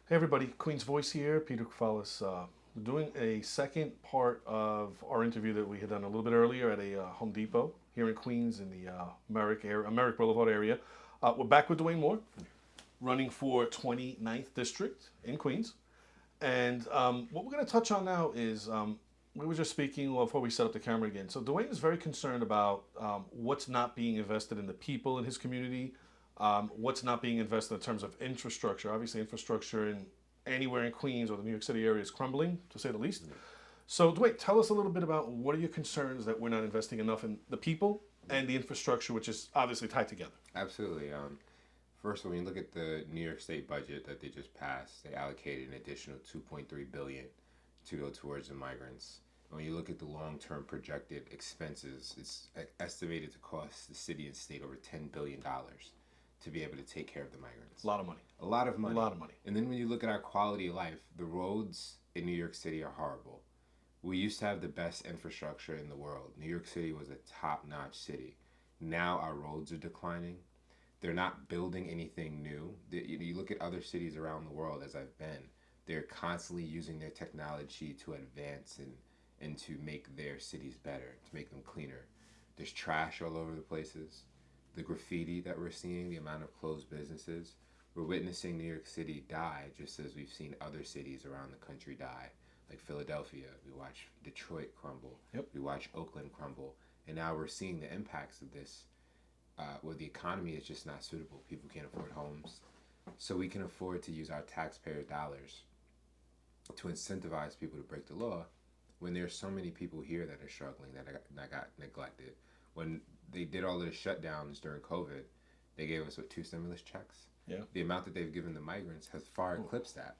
Hey everybody, Queen's Voice here, Peter Kefalas. We're doing a second part of our interview that we had done a little bit earlier at a Home Depot here in Queens in the Merrick Boulevard area. We're back with Dwayne Moore, running for 29th District in Queens. And what we're going to touch on now is we were just speaking before we set up the camera again. So Dwayne is very concerned about what's not being invested in the people in his community, what's not being invested in terms of infrastructure. Obviously, infrastructure in anywhere in Queens or the New York City area is crumbling, to say the least. So, Dwayne, tell us a little bit about what are your concerns that we're not investing enough in the people and the infrastructure, which is obviously tied together. Absolutely. First, when you look at the New York State budget that they just passed, they allocated an additional $2.3 billion to go towards the migrants. When you look at the long-term projected expenses, it's estimated to cost the city and state over $10 billion to be able to take care of the migrants. A lot of money. A lot of money. A lot of money. And then when you look at our quality of life, the roads in New York City are horrible. We used to have the best infrastructure in the world. New York City was a top-notch city. Now our roads are declining. They're not building anything new. You look at other cities around the world, as I've been, they're constantly using their technology to advance and to make their cities better, to make them cleaner. There's trash all over the places. The graffiti that we're seeing, the amount of closed businesses. We're witnessing New York City die just as we've seen other cities around the country die. Like Philadelphia, we watch Detroit crumble. Yep. We watch Oakland crumble. And now we're seeing the impacts of this where the economy is just not suitable. People can't afford homes. So we can afford to use our taxpayer dollars to incentivize people to break the law when there's so many people here that are struggling, that got neglected. When they did all of the shutdowns during COVID, they gave us, two stimulus checks? Yeah. The amount that they've given the migrants has far eclipsed that.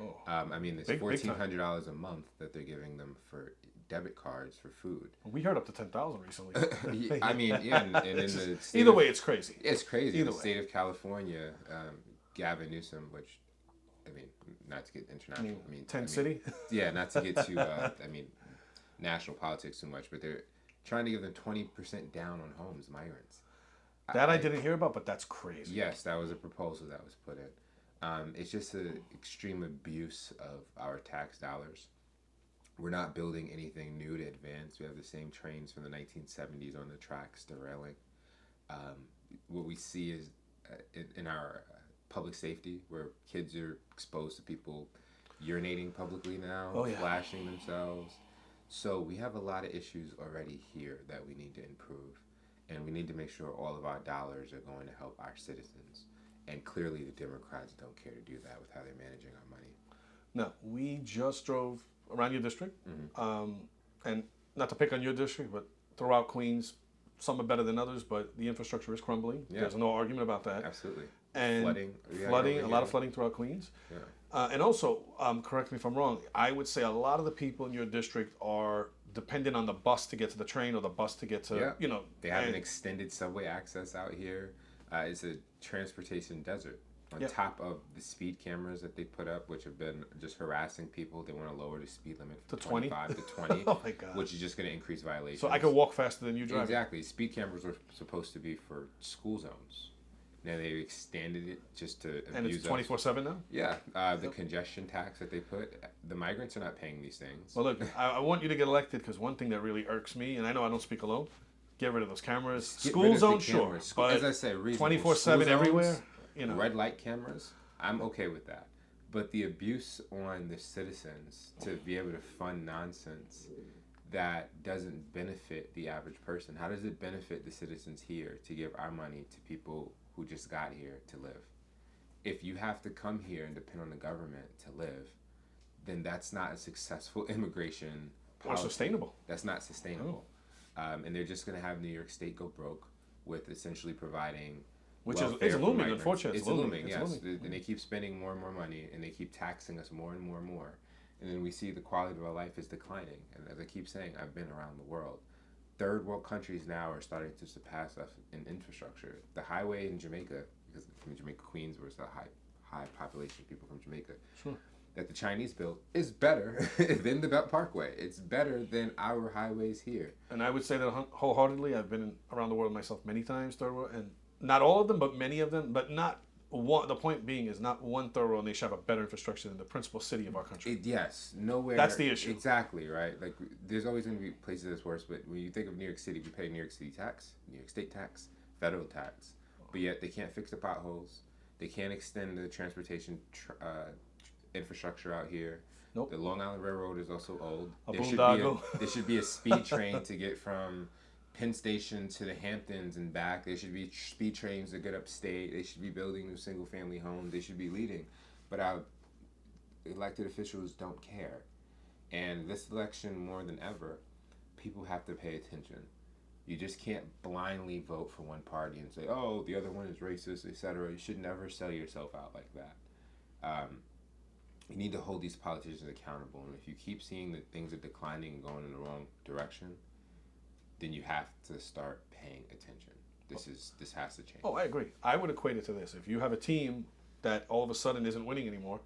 Oh. I mean, it's $1,400 a month that they're giving them for debit cards for food. We heard up to 10,000 recently. I mean, yeah, and in the state either way, it's crazy. It's crazy. Either the way. State of California, Gavin Newsom, which, I mean, not to get international. Tent City? Yeah, not to get too, national politics too much, but they're trying to give them 20% down on homes, migrants. That I didn't hear about, but that's crazy. Yes, that was a proposal that was put in. It's just an extreme abuse of our tax dollars. We're not building anything new to advance. We have the same trains from the 1970s on the tracks derailing. What we see is in our public safety, where kids are exposed to people urinating publicly now, flashing themselves. So we have a lot of issues already here that we need to improve. And we need to make sure all of our dollars are going to help our citizens. And clearly the Democrats don't care to do that with how they're managing our money. Now, we just drove around your district, and not to pick on your district, but throughout Queens, some are better than others, but the infrastructure is crumbling. Yeah. There's no argument about that. Absolutely. And flooding, a lot of flooding throughout Queens. Yeah. And also, correct me if I'm wrong, I would say a lot of the people in your district are dependent on the bus to get to the train or the bus to get to, They have an extended subway access out here. It's a transportation desert. On top of the speed cameras that they put up, which have been just harassing people. They want to lower the speed limit from 25 to 20, oh my God. Which is just going to increase violations. So I could walk faster than you drive. Exactly. Speed cameras were supposed to be for school zones. Now they extended it just to abuse And it's 24/7 now? Yeah. The congestion tax that they put, the migrants are not paying these things. Well, look, I want you to get elected because one thing that really irks me, and I know I don't speak alone, get rid of those cameras. School zone, sure. But as I say, 24/7 everywhere. Red light cameras, I'm okay with that. But the abuse on the citizens to be able to fund nonsense that doesn't benefit the average person. How does it benefit the citizens here to give our money to people who just got here to live? If you have to come here and depend on the government to live, then that's not a successful immigration policy. Or sustainable. That's not sustainable. And they're just going to have New York State go broke with essentially providing which is it's looming, unfortunately. It's looming, yes. And they keep spending more and more money, and they keep taxing us more and more and more. And then we see the quality of our life is declining. And as I keep saying, I've been around the world. Third world countries now are starting to surpass us in infrastructure. The highway in Jamaica, because from Jamaica, Queens, where it's a high population of people from Jamaica, that the Chinese built is better than the Belt Parkway. It's better than our highways here. And I would say that wholeheartedly. I've been around the world myself many times, third world, and not all of them, but many of them, but not the point being is not one third world nation have a better infrastructure than the principal city of our country. Yes, nowhere. That's the issue. Exactly, right? Like, there's always going to be places that's worse, but when you think of New York City, we pay New York City tax, New York State tax, federal tax, but yet they can't fix the potholes. They can't extend the transportation infrastructure out here. Nope. The Long Island Railroad is also old. A boondoggle. There should be a speed train to get from Penn Station to the Hamptons and back. There should be speed trains that get upstate. They should be building new single family homes. They should be leading. But our elected officials don't care. And this election, more than ever, people have to pay attention. You just can't blindly vote for one party and say, oh, the other one is racist, etc. You should never sell yourself out like that. You need to hold these politicians accountable. And if you keep seeing that things are declining and going in the wrong direction, then you have to start paying attention. This has to change. Oh, I agree. I would equate it to this. If you have a team that all of a sudden isn't winning anymore,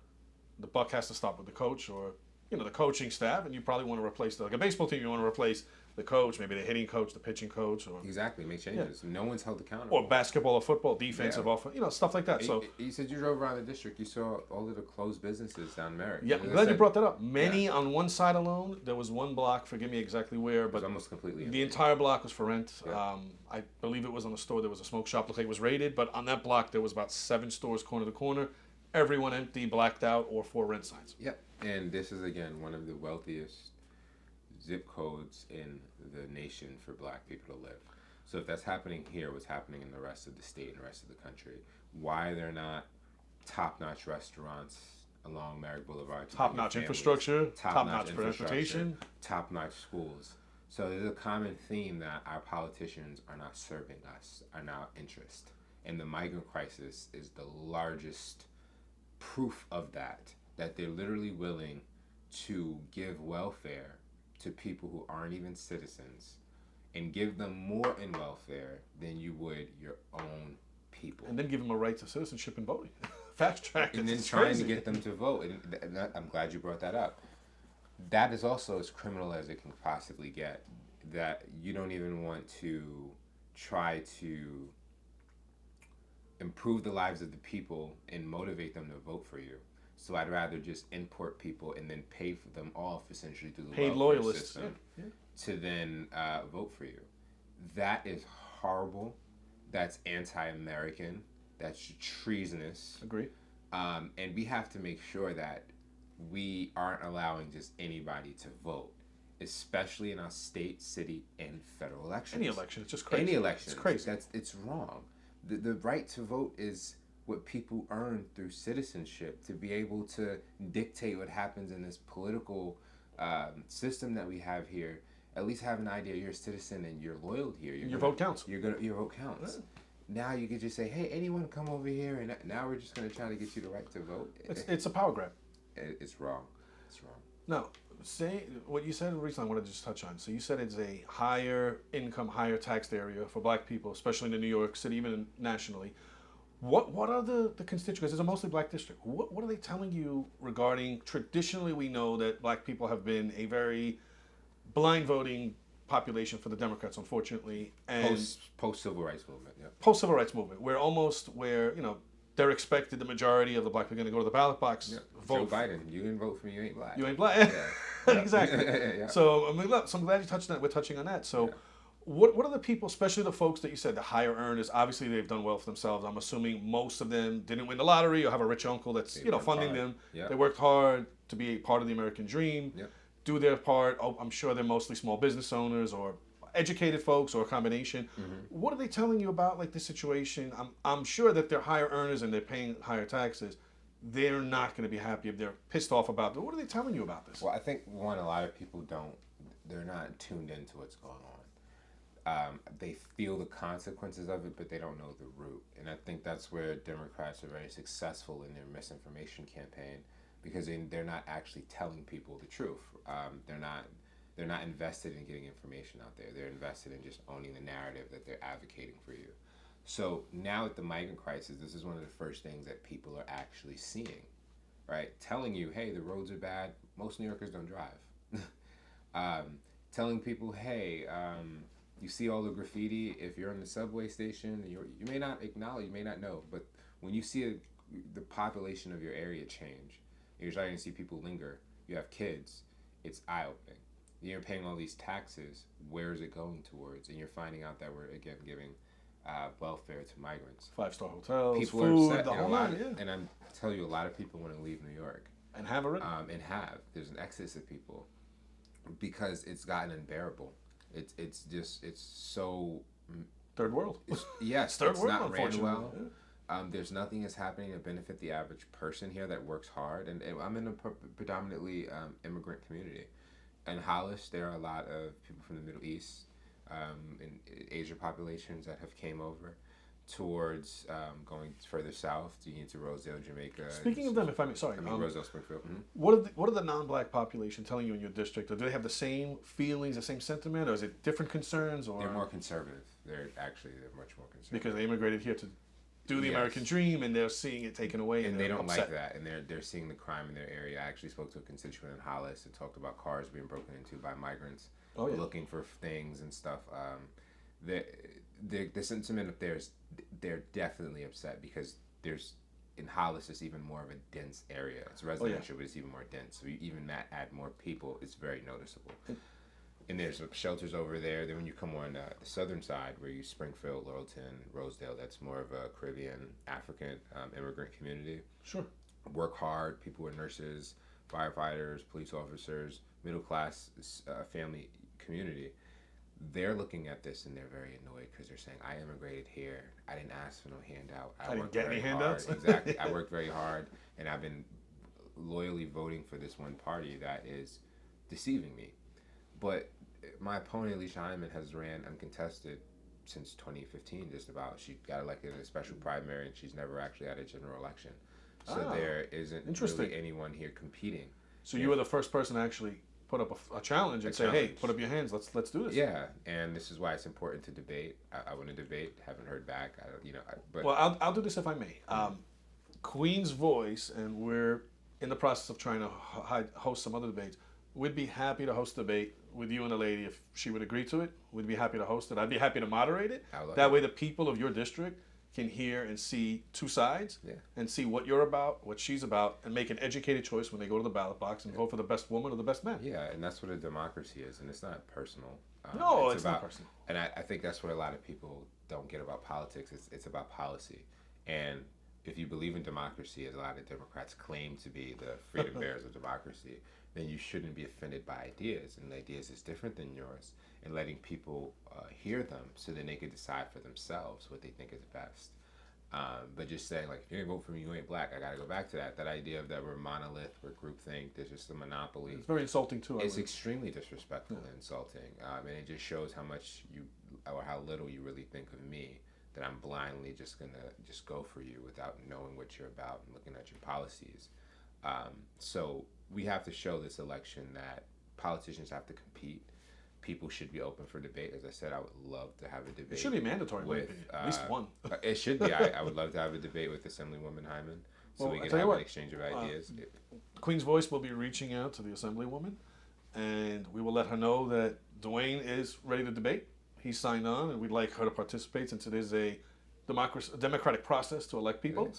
the buck has to stop with the coach or the coaching staff, and you probably want to replace like a baseball team. You want to replace the coach, maybe the hitting coach, the pitching coach, or exactly make changes. Yeah. No one's held accountable. Or basketball or football, defensive, offense, stuff like that. So you said you drove around the district. You saw all of the closed businesses down in Merrick. Yeah, I'm glad you brought that up. Many on one side alone. There was one block. Forgive me exactly where, but almost completely. The entire block was for rent. Yeah. I believe it was on the store. There was a smoke shop. Looked like it was raided, but on that block there was about 7 stores, corner to corner. Everyone empty, blacked out, or for rent signs. Yep. And this is again one of the wealthiest zip codes in the nation for black people to live. So if that's happening here, what's happening in the rest of the state and the rest of the country? Why they're not top-notch restaurants along Merrick Boulevard? Top-notch infrastructure, top-notch transportation, top-notch schools. So there's a common theme that our politicians are not serving us, are not interest. And the migrant crisis is the largest proof of that they're literally willing to give welfare to people who aren't even citizens and give them more in welfare than you would your own people. And then give them a right to citizenship and voting. Fast track. And then trying to get them to vote. And I'm glad you brought that up. That is also as criminal as it can possibly get. That you don't even want to try to improve the lives of the people and motivate them to vote for you. So I'd rather just import people and then pay for them off essentially through the paid welfare loyalists system to then vote for you. That is horrible. That's anti-American. That's treasonous. Agree. And we have to make sure that we aren't allowing just anybody to vote, especially in our state, city, and federal elections. Any election, it's just crazy. Any election, it's crazy. It's wrong. The right to vote is what people earn through citizenship, to be able to dictate what happens in this political system that we have here. At least have an idea you're a citizen and you're loyal here. Your vote counts. Your vote counts. Yeah. Now you could just say, hey, anyone come over here, and now we're just going to try to get you the right to vote. It's a power grab. It's wrong. It's wrong. Now, say what you said recently, I wanted to just touch on. So you said it's a higher income, higher taxed area for black people, especially in New York City, even nationally. What are the constituents? It's a mostly black district. What are they telling you regarding, traditionally we know that black people have been a very blind voting population for the Democrats, unfortunately. And post civil rights movement, yeah. Post civil rights movement, where they're expected the majority of the black people are going to go to the ballot box, vote. Joe Biden, you didn't vote for me, you ain't black. You ain't black. Yeah. Exactly. Yeah. So I'm glad you touched on that. We're touching on that. So. Yeah. What are the people, especially the folks that you said, the higher earners, obviously they've done well for themselves. I'm assuming most of them didn't win the lottery or have a rich uncle that's, funding them. Yep. They worked hard to be a part of the American dream, yep. do their part. Oh, I'm sure they're mostly small business owners or educated folks or a combination. Mm-hmm. What are they telling you about this situation? I'm sure that they're higher earners and they're paying higher taxes. They're not going to be happy if they're pissed off about it. What are they telling you about this? Well, I think, a lot of people they're not tuned into what's going on. They feel the consequences of it, but they don't know the root. And I think that's where Democrats are very successful in their misinformation campaign, because they're not actually telling people the truth. They're not invested in getting information out there. They're invested in just owning the narrative that they're advocating for you. So now with the migrant crisis, this is one of the first things that people are actually seeing, right? Telling you, hey, the roads are bad. Most New Yorkers don't drive. Telling people, hey, you see all the graffiti. If you're in the subway station, you may not acknowledge, you may not know, but When you see the population of your area change, you're starting to see people linger. You have kids. It's eye opening. You're paying all these taxes. Where is it going towards? And you're finding out that we're again giving welfare to migrants. 5-star hotels, People food, are upset, the and whole nine, yeah. and I'm tell you, a lot of people want to leave New York. And have already. There's an exodus of people because it's gotten unbearable. It's so Third world. yes, Third it's world, not ran unfortunately. well. Yeah. There's nothing that's happening to benefit the average person here that works hard, and I'm in a predominantly immigrant community. In Hollis, there are a lot of people from the Middle East and Asia populations that have came over towards going further south into Rosedale, Jamaica. Speaking of them, if I may, sorry. Rosedale, Springfield. Mm-hmm. What are the non-black population telling you in your district? Or do they have the same feelings, the same sentiment, or is it different concerns? Or They're more conservative. They're much more conservative. because they immigrated here to do the American dream, and they're seeing it taken away, and they don't upset. like that, and they're seeing the crime in their area. I actually spoke to a constituent in Hollis that talked about cars being broken into by migrants looking for things and stuff. The sentiment up there is they're definitely upset because there's in Hollis it's even more of a dense area. It's residential, but it's even more dense. So you even add more people, it's very noticeable. And there's shelters over there. Then when you come on the southern side, where you Springfield, Laurelton, Rosedale, that's more of a Caribbean, African immigrant community. Sure. Work hard. People are nurses, firefighters, police officers, middle class family community. They're looking at this and they're very annoyed because they're saying, I immigrated here. I didn't ask for no handout. I didn't get any handouts. Exactly. I worked very hard, and I've been loyally voting for this one party that is deceiving me. But my opponent, Alicia Hyman, has ran uncontested since 2015, just about. She got elected in a special primary, and she's never actually had a general election. So there isn't really anyone here competing. So you were the first person to actually put up a challenge and say, hey, put up your hands, let's do this. Yeah, and this is why it's important to debate. I want to debate, haven't heard back. But well, I'll do this if I may. Queen's Voice, and we're in the process of trying to host some other debates. We'd be happy to host a debate with you and the lady if she would agree to it. We'd be happy to host it. I'd be happy to moderate it. That way the people of your district can hear and see two sides and see what you're about, what she's about, and make an educated choice when they go to the ballot box and vote for the best woman or the best man. Yeah, and that's what a democracy is, and it's not personal. No, it's not personal. And I think that's what a lot of people don't get about politics. It's about policy. And if you believe in democracy, as a lot of Democrats claim to be the freedom bearers of democracy, then you shouldn't be offended by ideas, and ideas is different than yours, and letting people hear them so then they can decide for themselves what they think is best. But just saying, like, if you ain't vote for me, you ain't black, I gotta go back to that idea of that we're monolith, we're groupthink, there's just a monopoly. It's very insulting too. It's extremely disrespectful and insulting, and it just shows how much or how little you really think of me, that I'm blindly just gonna just go for you without knowing what you're about and looking at your policies. So we have to show this election that politicians have to compete. People should be open for debate. As I said, I would love to have a debate. It should be mandatory with at least one. It should be. I would love to have a debate with Assemblywoman Hyman, so we can have an exchange of ideas. Queen's Voice will be reaching out to the Assemblywoman, and we will let her know that Dwayne is ready to debate. He's signed on, and we'd like her to participate since it is a democratic process to elect people.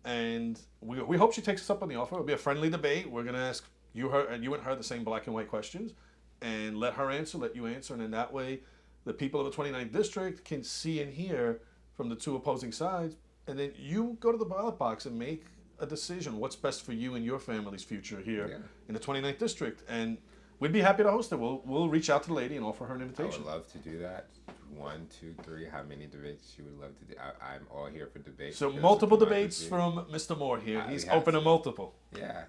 And we hope she takes us up on the offer. It'll be a friendly debate. We're going to ask you and her the same black and white questions, and let her answer, let you answer, and in that way, the people of the 29th district can see and hear from the two opposing sides, and then you go to the ballot box and make a decision what's best for you and your family's future here in the 29th district. And we'd be happy to host it. We'll reach out to the lady and offer her an invitation. I would love to do that. 1, 2, 3. How many debates she would love to do? I'm all here for debates. So multiple debates from Mr. Moore here. He's open to multiple. Yeah.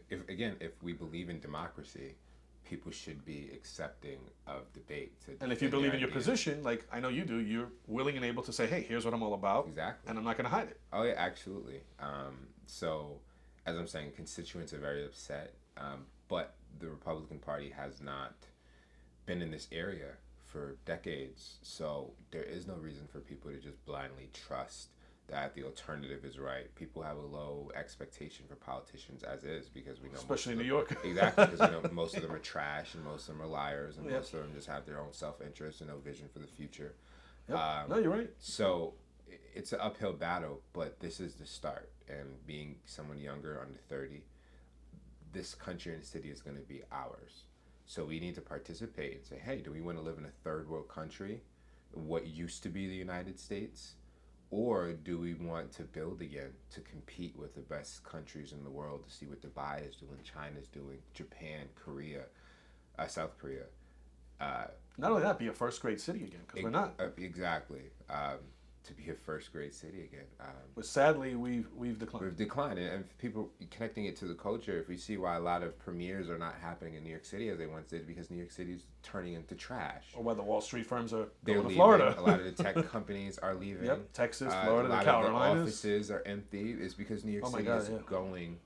If we believe in democracy, people should be accepting of debate. And if you believe in your position, like I know you do, you're willing and able to say, hey, here's what I'm all about. Exactly. And I'm not going to hide it. Oh, yeah, absolutely. So, as I'm saying, constituents are very upset, but the Republican Party has not been in this area for decades. So there is no reason for people to just blindly trust that the alternative is right. People have a low expectation for politicians as is, because we know, especially in New York. Exactly, because we know most of them are trash and most of them are liars, and most of them just have their own self-interest and no vision for the future. No, you're right. So it's an uphill battle, but this is the start. And being someone younger, under 30, this country and city is going to be ours. So we need to participate and say, hey, do we want to live in a third world country, what used to be the United States? Or do we want to build again to compete with the best countries in the world to see what Dubai is doing, China's doing, Japan, Korea, South Korea? Not only that, be a first grade city again, because we're not. Exactly. To be a first grade city again. But sadly, we've declined. We've declined, and people connecting it to the culture. If we see why a lot of premieres are not happening in New York City as they once did, because New York City is turning into trash. Or why the Wall Street firms are They're going to leaving. Florida. A lot of the tech companies are leaving. Yep, Texas, Florida, a lot the of Carolinas. the offices are empty. It's because New York City is going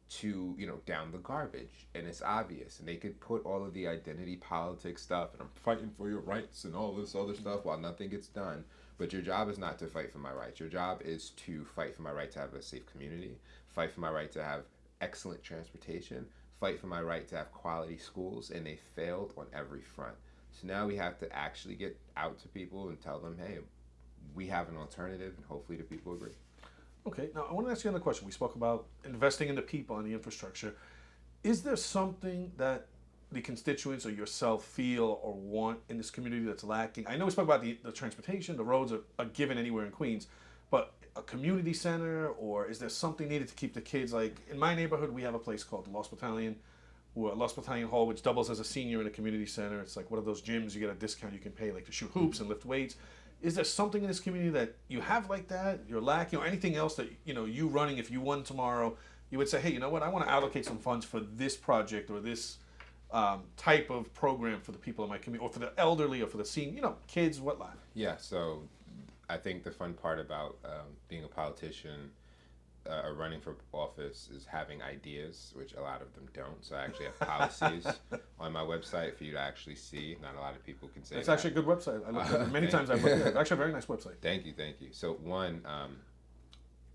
to, down the garbage, and it's obvious. And they could put all of the identity politics stuff, and I'm fighting for your rights and all this other stuff while nothing gets done. But your job is not to fight for my rights. Your job is to fight for my right to have a safe community, fight for my right to have excellent transportation, fight for my right to have quality schools, and they failed on every front. So now we have to actually get out to people and tell them, hey, we have an alternative, and hopefully the people agree. Okay, now I want to ask you another question. We spoke about investing in the people and the infrastructure. Is there something that the constituents or yourself feel or want in this community that's lacking? I know we spoke about the transportation, the roads are a given anywhere in Queens, but a community center, or is there something needed to keep the kids, like in my neighborhood, we have a place called the Lost Battalion, Lost Battalion Hall, which doubles as a senior in a community center. It's like one of those gyms, you get a discount, you can pay like to shoot hoops and lift weights. Is there something in this community that you have like that, you're lacking, or anything else that, you running, if you won tomorrow, you would say, hey, you know what, I want to allocate some funds for this project or this type of program for the people in my community, or for the elderly, or for the senior, kids, whatnot. Yeah, so I think the fun part about being a politician or running for office is having ideas, which a lot of them don't. So I actually have policies on my website for you to actually see. Not a lot of people can say it's that. Actually a good website. I looked at it many times. It's actually a very nice website. Thank you. So one,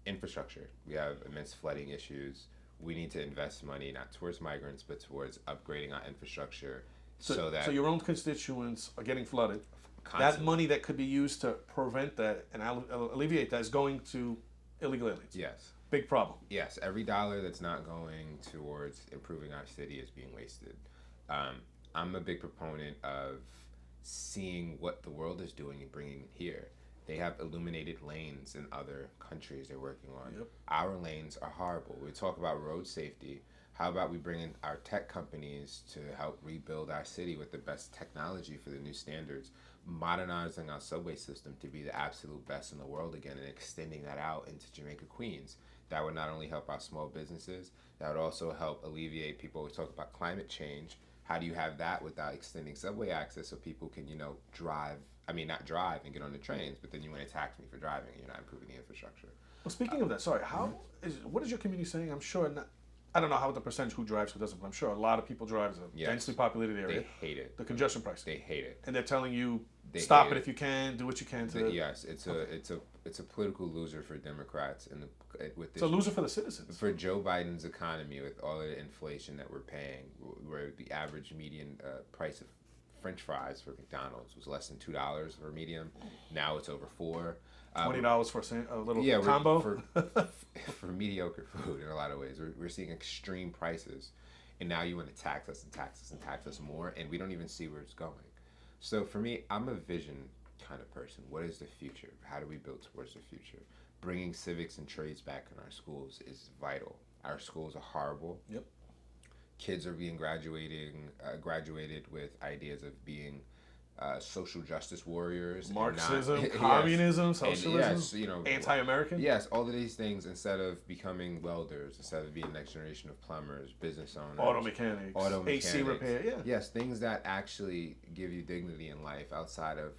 infrastructure. We have immense flooding issues. We need to invest money not towards migrants, but towards upgrading our infrastructure so that... So your own constituents are getting flooded. Constantly. That money that could be used to prevent that and alleviate that is going to illegal aliens. Yes. Big problem. Yes, every dollar that's not going towards improving our city is being wasted. I'm a big proponent of seeing what the world is doing and bringing it here. They have illuminated lanes in other countries they're working on. Yep. Our lanes are horrible. We talk about road safety. How about we bring in our tech companies to help rebuild our city with the best technology for the new standards, modernizing our subway system to be the absolute best in the world again, and extending that out into Jamaica, Queens. That would not only help our small businesses, that would also help alleviate people. We talk about climate change. How do you have that without extending subway access so people can, not drive and get on the trains, but then you want to tax me for driving and you're not improving the infrastructure. Well, speaking of that, sorry, what is your community saying? I'm sure I don't know how the percentage who drives, who doesn't, but I'm sure a lot of people drive. It's a densely populated area. They hate it. The congestion pricing. They hate it. And they're telling you, stop it if you can, do what you can to... Yes, it's a political loser for Democrats, and with this, it's a loser for the citizens. For Joe Biden's economy, with all of the inflation that we're paying, where the average median price of French fries for McDonald's was less than $2 for a medium. Now it's over $4. $20 for a little combo for mediocre food in a lot of ways. We're seeing extreme prices, and now you want to tax us and tax us and tax us more, and we don't even see where it's going. So for me, I'm a vision kind of person. What is the future? How do we build towards the future? Bringing civics and trades back in our schools is vital. Our schools are horrible. Yep. Kids are being graduated with ideas of being social justice warriors, Marxism, communism, socialism, anti-American. Yes, all of these things, instead of becoming welders, instead of being the next generation of plumbers, business owners, auto mechanics, AC repair. Yeah. Yes, things that actually give you dignity in life outside of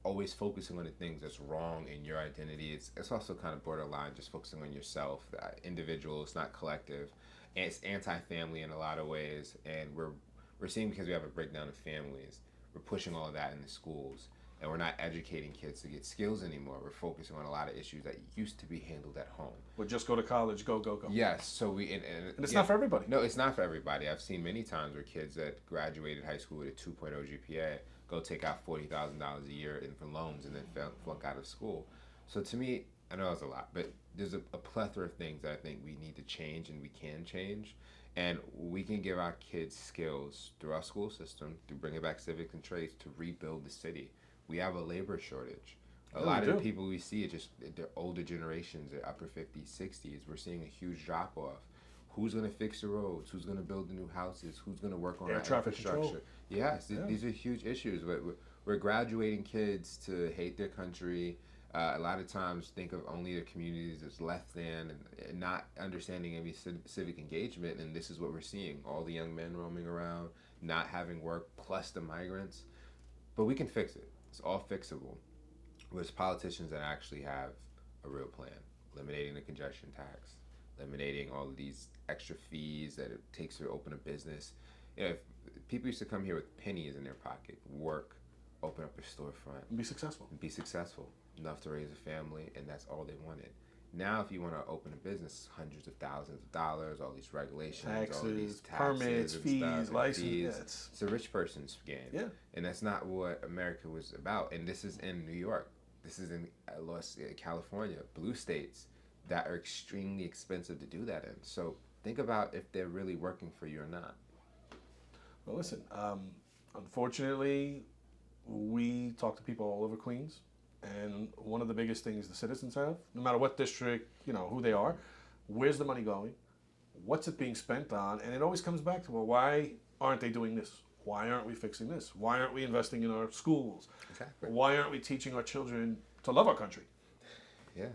always focusing on the things that's wrong in your identity. It's also kind of borderline just focusing on yourself, individual. It's not collective. And it's anti-family in a lot of ways, and we're seeing, because we have a breakdown of families, we're pushing all of that in the schools, and we're not educating kids to get skills anymore. We're focusing on a lot of issues that used to be handled at home. Well, just go to college, go. Yes, so and it's not for everybody. No, it's not for everybody. I've seen many times where kids that graduated high school with a 2.0 GPA go take out $40,000 a year for loans and then flunk out of school. So to me, I know it's a lot, but there's a plethora of things that I think we need to change and we can change. And we can give our kids skills through our school system to bring it back civics and trades to rebuild the city. We have a labor shortage. A Yeah, lot we of the do. people we see are just they're older generations, they're upper 50s, 60s. We're seeing a huge drop off. Who's going to fix the roads? Who's going to build the new houses? Who's going to work on Air our traffic control. infrastructure? Yes, Yeah. these are huge issues. We're graduating kids to hate their country. A lot of times think of only the communities as less than and not understanding any civic engagement. And this is what we're seeing. All the young men roaming around, not having work, plus the migrants. But we can fix it. It's all fixable. There's politicians that actually have a real plan. Eliminating the congestion tax, eliminating all of these extra fees that it takes to open a business. You know, if people used to come here with pennies in their pocket, work, open up a storefront, And be successful. and be successful, enough to raise a family, and that's all they wanted. Now, if you want to open a business, hundreds of thousands of dollars, all these regulations, all of these Taxes, taxes, permits, and fees, stuff, and license. fees. Yeah, It's a rich person's game. Yeah. And that's not what America was about. And this is in New York. This is in California, blue states that are extremely expensive to do that in. So think about if they're really working for you or not. Well, listen. Unfortunately, we talk to people all over Queens, and one of the biggest things the citizens have, no matter what district, who they are, where's the money going? What's it being spent on? And it always comes back to, well, why aren't they doing this? Why aren't we fixing this? Why aren't we investing in our schools? Exactly. Why aren't we teaching our children to love our country? Yeah.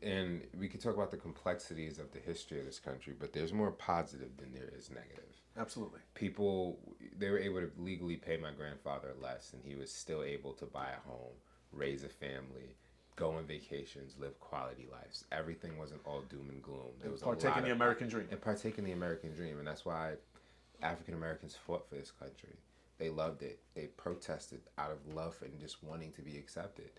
And we could talk about the complexities of the history of this country, but there's more positive than there is negative. Absolutely. People, they were able to legally pay my grandfather less, and he was still able to buy a home, raise a family, go on vacations, live quality lives. Everything wasn't all doom and gloom. There was Partake in the American dream. And partake in the American dream, and that's why African Americans fought for this country. They loved it. They protested out of love and just wanting to be accepted.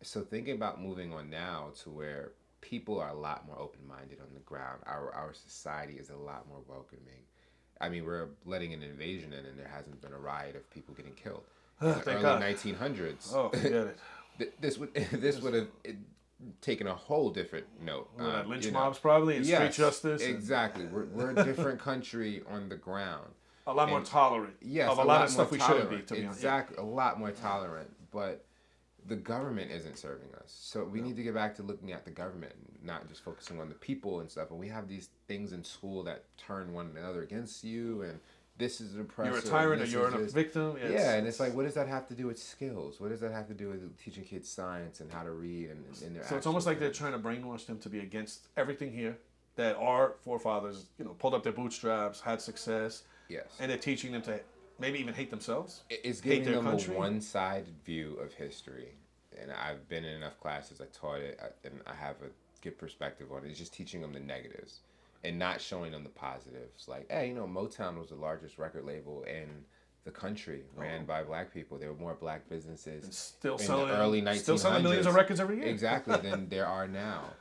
So thinking about moving on now to where people are a lot more open-minded on the ground. Our society is a lot more welcoming. I mean, we're letting an invasion in, and there hasn't been a riot of people getting killed. In the Thank early God. 1900s, Oh, forget it. this would have taken a whole different note. We had lynch you know. mobs probably, and Yes, street justice. and exactly. We're a different country on the ground. a lot more and- tolerant Yes, of a lot of more stuff we shouldn't be, tolerant. to be honest. Exactly, a lot more tolerant. But the government isn't serving us. So we need to get back to looking at the government, not just focusing on the people and stuff. And we have these things in school that turn one another against you, and this is an oppressor. You're a tyrant or this you're is a this. victim. Yeah, and it's like, what does that have to do with skills? What does that have to do with teaching kids science and how to read and their So it's almost like they're actual trying to brainwash them to be against everything here, that our forefathers, pulled up their bootstraps, had success, yes. and they're teaching them to maybe even hate themselves. It's hate giving their them country. a one-sided view of history, and I've been in enough classes. I taught it, and I have a good perspective on it. It's just teaching them the negatives and not showing them the positives. Like, hey, Motown was the largest record label in the country, ran by black people. There were more black businesses And still in selling, the early 1900s. still selling millions of records every year. Exactly, than there are now.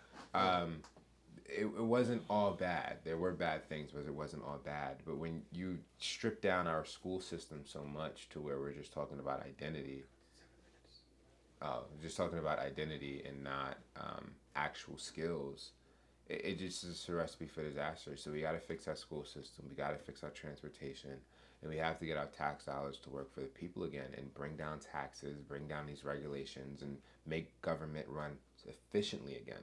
It wasn't all bad. There were bad things, but it wasn't all bad. But when you strip down our school system so much to where we're just talking about identity, and not actual skills, it just is a recipe for disaster. So we got to fix our school system. We got to fix our transportation. And we have to get our tax dollars to work for the people again and bring down taxes, bring down these regulations, and make government run efficiently again.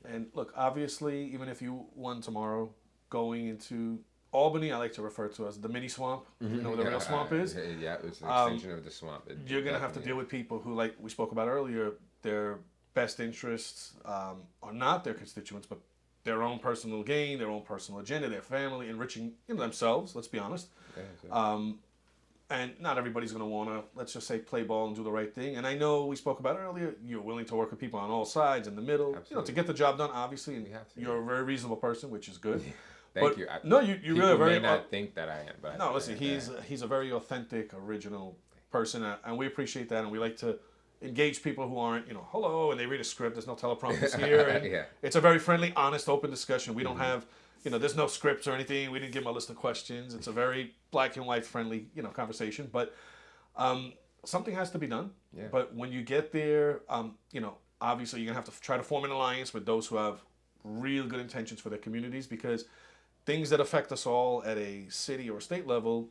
And look, obviously, even if you won tomorrow, going into Albany, I like to refer to as the mini swamp. You know where the real swamp is? Yeah, it's an extension of the swamp. You're going to have to deal with people who, like we spoke about earlier, their best interests are not their constituents, but their own personal gain, their own personal agenda, their family, enriching themselves, let's be honest. And not everybody's going to want to, let's just say, play ball and do the right thing. And I know we spoke about earlier, you're willing to work with people on all sides, in the middle, to get the job done, obviously. And you're a very reasonable person, which is good. Thank you. No, you really are very... People may not think that I am, but no, listen, he's a very authentic, original person, and we appreciate that, and we like to engage people who aren't, hello, and they read a script, there's no teleprompters here, and it's a very friendly, honest, open discussion. We don't have, there's no scripts or anything. We didn't give them a list of questions. It's a very black and white friendly, conversation, but something has to be done. Yeah. But when you get there, obviously you're gonna have to try to form an alliance with those who have real good intentions for their communities, because things that affect us all at a city or state level,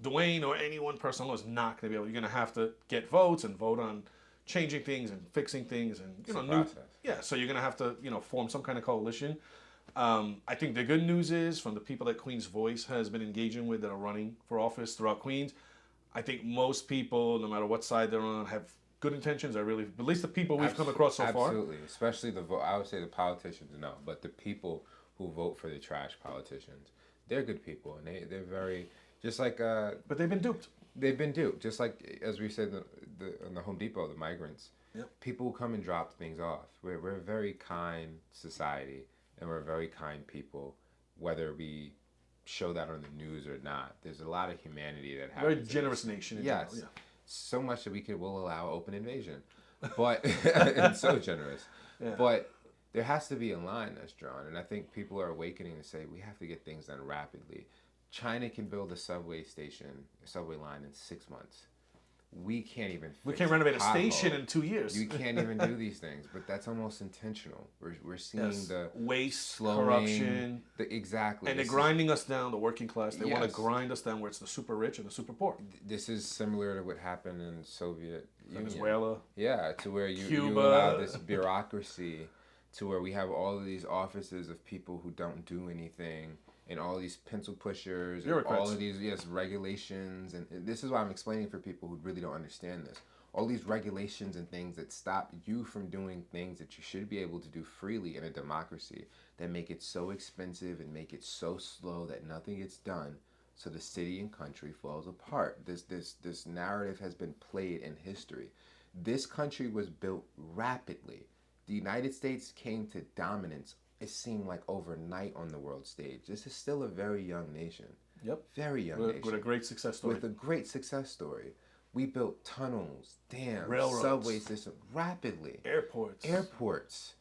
Dwayne or any one person alone is not going to be able. You're going to have to get votes and vote on changing things and fixing things, and It's a process. yeah. So you're going to have to form some kind of coalition. I think the good news is, from the people that Queen's Voice has been engaging with that are running for office throughout Queens, I think most people, no matter what side they're on, have good intentions. I really, at least the people we've come across so far. Absolutely, especially I would say the politicians, no, but the people who vote for the trash politicians, they're good people, and they're very just like. But they've been duped. They've been duped, just like as we said in the Home Depot, the migrants. Yep. People who come and drop things off. We're a very kind society, and we're very kind people, whether we show that on the news or not. There's a lot of humanity that happens. Very generous nation. Yes. General, yeah. So much that will allow open invasion, but and so generous. Yeah. But there has to be a line that's drawn, and I think people are awakening to say we have to get things done rapidly. China can build a subway line in 6 months. We can't even. We can't renovate a station in 2 years. You can't even do these things, but that's almost intentional. We're seeing the waste, slowing, corruption, exactly, and they're grinding us down. The working class. They want to Yes. grind us down where it's the super rich and the super poor. This is similar to what happened in Soviet Union. Venezuela. Yeah, to where you Cuba. allow this bureaucracy, to where we have all of these offices of people who don't do anything, and all these pencil pushers, and all of these regulations, and this is why I'm explaining for people who really don't understand this. All these regulations and things that stop you from doing things that you should be able to do freely in a democracy, that make it so expensive and make it so slow that nothing gets done, so the city and country falls apart. This narrative has been played in history. This country was built rapidly. The United States came to dominance, it seemed like overnight, on the world stage. This is still a very young nation. Yep. Very young nation. With a great success story. With a great success story. We built tunnels, dams, railroads, subway system rapidly. Airports.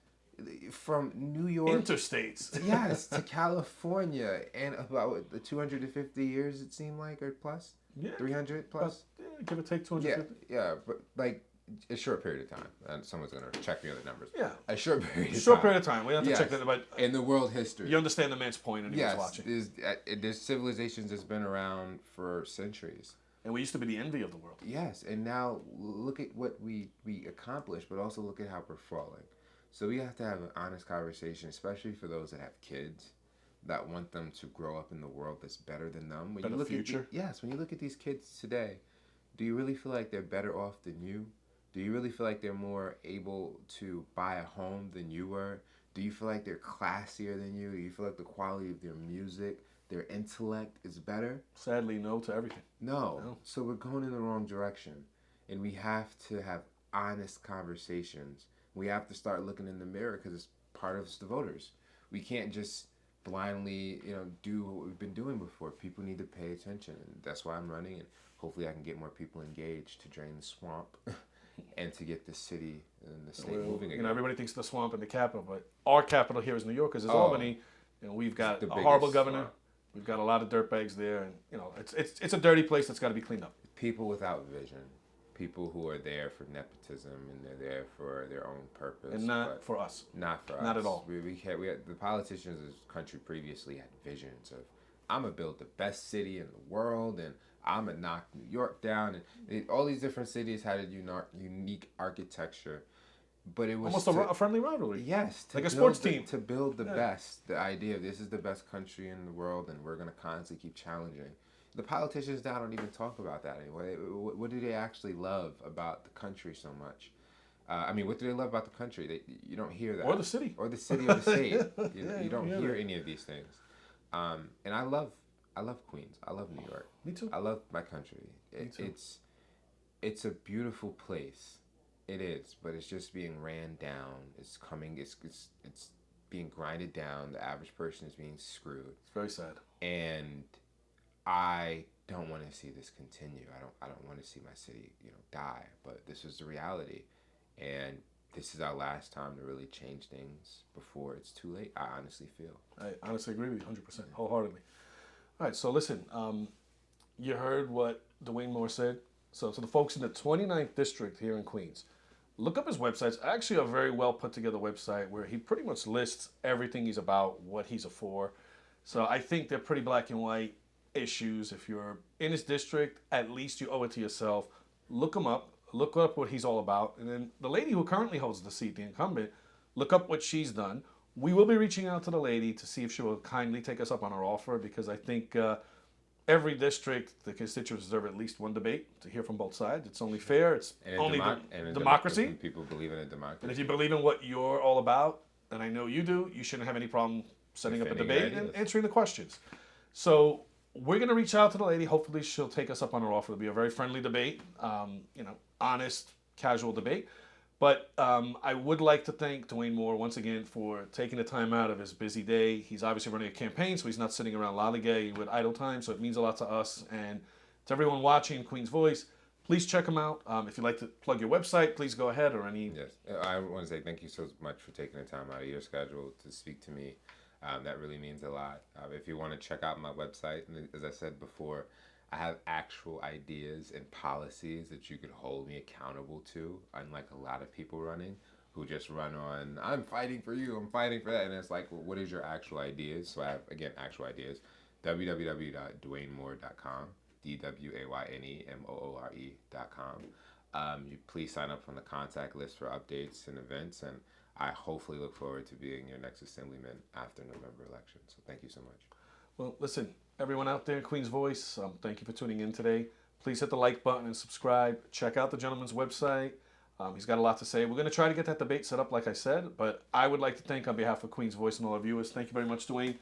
From New York. Interstates. Yes, to California. And about the 250 years, it seemed like, or plus? Yeah. 300 plus? Give or take 250. Yeah, but like a short period of time. And someone's going to check me on the numbers. Yeah. A short period of time. Short period of time. We have to check that. But in the world history. You understand the man's point, and he was watching. There's civilizations that's been around for centuries. And we used to be the envy of the world. Yes, and now look at what we accomplished, but also look at how we're falling. So we have to have an honest conversation, especially for those that have kids, that want them to grow up in the world that's better than them. When better you look future. When you look at these kids today, do you really feel like they're better off than you? Do you really feel like they're more able to buy a home than you were? Do you feel like they're classier than you? Do you feel like the quality of their music, their intellect is better? Sadly, no to everything. No. So we're going in the wrong direction. And we have to have honest conversations. We have to start looking in the mirror, because it's part of us, the voters. We can't just blindly, do what we've been doing before. People need to pay attention. And that's why I'm running. And hopefully I can get more people engaged to drain the swamp and to get the city and the state moving again. Everybody thinks the swamp and the capital, but our capital here is New York, because it's Albany. We've got a horrible governor. Swamp. We've got a lot of dirtbags there, and it's a dirty place that's got to be cleaned up. People without vision, people who are there for nepotism, and they're there for their own purpose, and not for us. Not for us. Not at all. We had the politicians of this country previously had visions of, I'm gonna build the best city in the world, and I'm gonna knock New York down, and all these different cities had a unique architecture. But it was almost a friendly rivalry. Yes, like a sports team. To build the best, the idea of this is the best country in the world, and we're going to constantly keep challenging. The politicians now don't even talk about that anymore. What do they actually love about the country so much? What do they love about the country? You don't hear that. Or the city. Or the city or the state. You don't hear any of these things. And I love Queens. I love New York. Me too. I love my country. Me too. It's a beautiful place. It is, but it's just being ran down. It's being grinded down. The average person is being screwed. It's very sad. And I don't want to see this continue. I don't want to see my city, die. But this is the reality, and this is our last time to really change things before it's too late. I honestly feel. I honestly agree with you 100%, wholeheartedly. All right, so listen, you heard what Dwayne Moore said. So to the folks in the 29th district here in Queens, look up his website. It's actually a very well put together website where he pretty much lists everything he's about, what he's a for. So I think they're pretty black and white issues. If you're in his district, at least you owe it to yourself. Look him up. Look up what he's all about. And then the lady who currently holds the seat, the incumbent, look up what she's done. We will be reaching out to the lady to see if she will kindly take us up on our offer, because I think every district, the constituents deserve at least one debate to hear from both sides. It's only fair. It's only democracy. People believe in a democracy. And if you believe in what you're all about, and I know you do, you shouldn't have any problem setting up a debate and answering the questions. So we're going to reach out to the lady. Hopefully she'll take us up on her offer. It'll be a very friendly debate, honest, casual debate. But I would like to thank Dwayne Moore once again for taking the time out of his busy day. He's obviously running a campaign, so he's not sitting around lollygagging with idle time. So it means a lot to us and to everyone watching Queen's Voice. Please check him out. If you'd like to plug your website, please go ahead, or any. Yes, I want to say thank you so much for taking the time out of your schedule to speak to me. That really means a lot. If you want to check out my website, and as I said before, I have actual ideas and policies that you could hold me accountable to, unlike a lot of people running who just run on, I'm fighting for you, I'm fighting for that. And it's like, well, what is your actual ideas? So I have, again, actual ideas. www.dwaynemore.com, DWAYNEMOORE.com. You please sign up on the contact list for updates and events, and I hopefully look forward to being your next assemblyman after November election. So thank you so much. Well, listen, everyone out there in Queen's Voice, thank you for tuning in today. Please hit the like button and subscribe. Check out the gentleman's website. He's got a lot to say. We're going to try to get that debate set up, like I said, but I would like to thank on behalf of Queen's Voice and all our viewers. Thank you very much, Dwayne.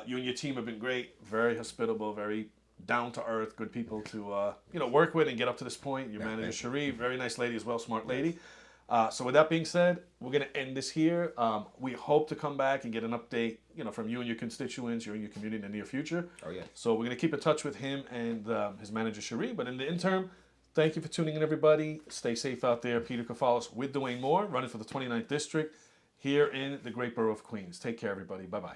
You and your team have been great, very hospitable, very down-to-earth, good people to work with and get up to this point. Your manager, Cherie, very nice lady as well, smart lady. So with that being said, we're going to end this here. We hope to come back and get an update, from you and your constituents, you and your community in the near future. Oh, yeah. So we're going to keep in touch with him and his manager, Cherie. But in the interim, thank you for tuning in, everybody. Stay safe out there. Peter Kefalas with Dwayne Moore, running for the 29th District here in the great borough of Queens. Take care, everybody. Bye-bye.